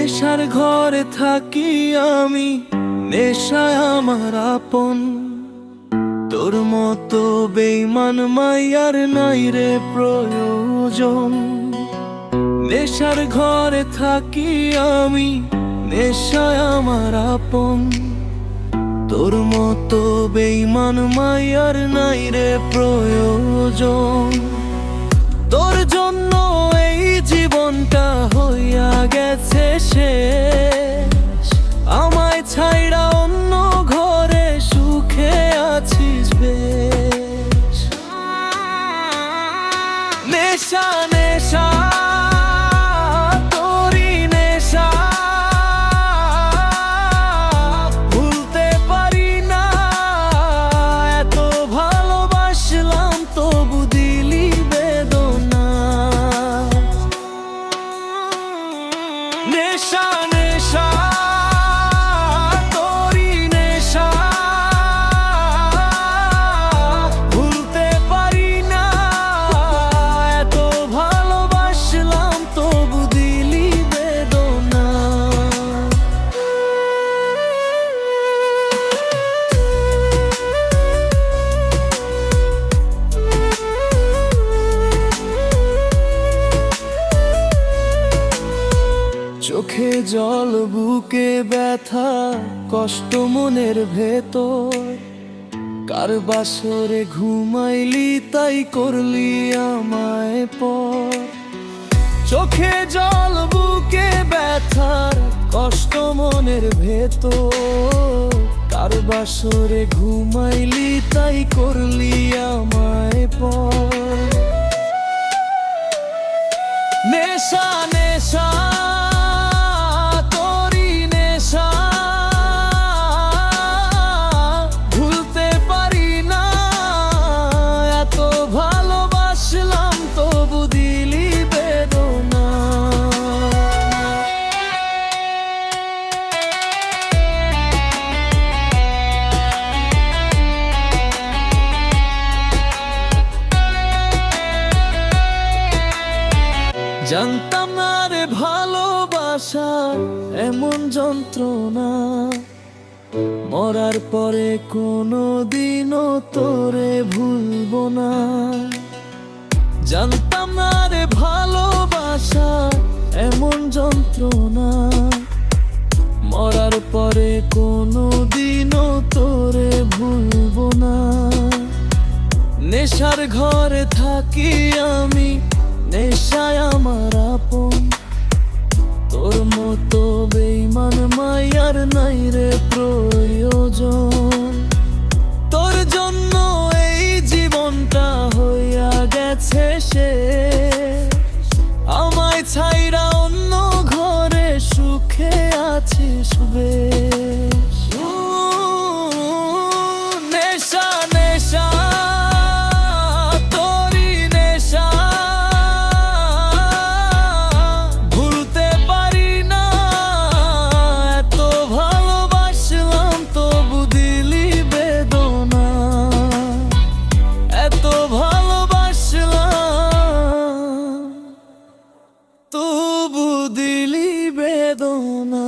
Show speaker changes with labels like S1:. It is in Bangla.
S1: নেশার ঘরে থাকি আমি, নেশায় আমার আপন। তোর মতো বেঈমান মাইয়ার নাই রে প্রয়োজন। নেশার ঘরে থাকি আমি, নেশায় আমার আপন। তোর মতো বেঈমান মাইয়ার নাই রে প্রয়োজন। তোর জন্য এই জীবনটা হইয়া গেছে শেষ। আমায় ছাইড়া অন্য ঘরে সুখে আছিস বেশ। নেশা নেশা তোরই নেশা, ভুলতে পারি না। এত ভালোবাসলাম তবু দিলি বেদনা। নেশা নেশা তোরই নেশা, ভুলতে পারি না। এত ভালোবাসলাম তবু দিলি বেদনা। চোখে জল বুকে ব্যথা, কষ্ট মনের ভেতর। কার বাসরে ঘুমাইলি তাই করলি আমায় পর। চোখে জল বুকে ব্যথা, কষ্ট মনের ভেতর। কার বাসরে ঘুমাইলি তাই করলি আমায় পর। নেশা নেশা তোরই নেশা, ভুলতে পারি না। এত ভালোবাসলাম তবু দিলি বেদনা। জানতাম না রে ভালোবাসা এমন যন্ত্রণা। মরার পরে কোনো দিনও তোরে ভুলবো না। জানতাম না রে ভালোবাসা এমন যন্ত্রণা। মরার পরে কোনো দিনও তোরে ভুলবো না। নেশার ঘরে থাকি আমি, নেশায় আমার আপন। তোর মতো বেঈমান মাইয়ার নাই রে প্রয়োজন। তোর জন্য এই জীবনটা হইয়া গেছে শেষ। আমায় ছাইড়া অন্য ঘরে সুখে আছিস বেশ। নেশা নেশা তোরই নেশা, ভুলতে পারি না। এত ভালোবাসলাম তবু দিলি বেদনা। এত ভালোবাসলাম তবু দিলি বেদনা।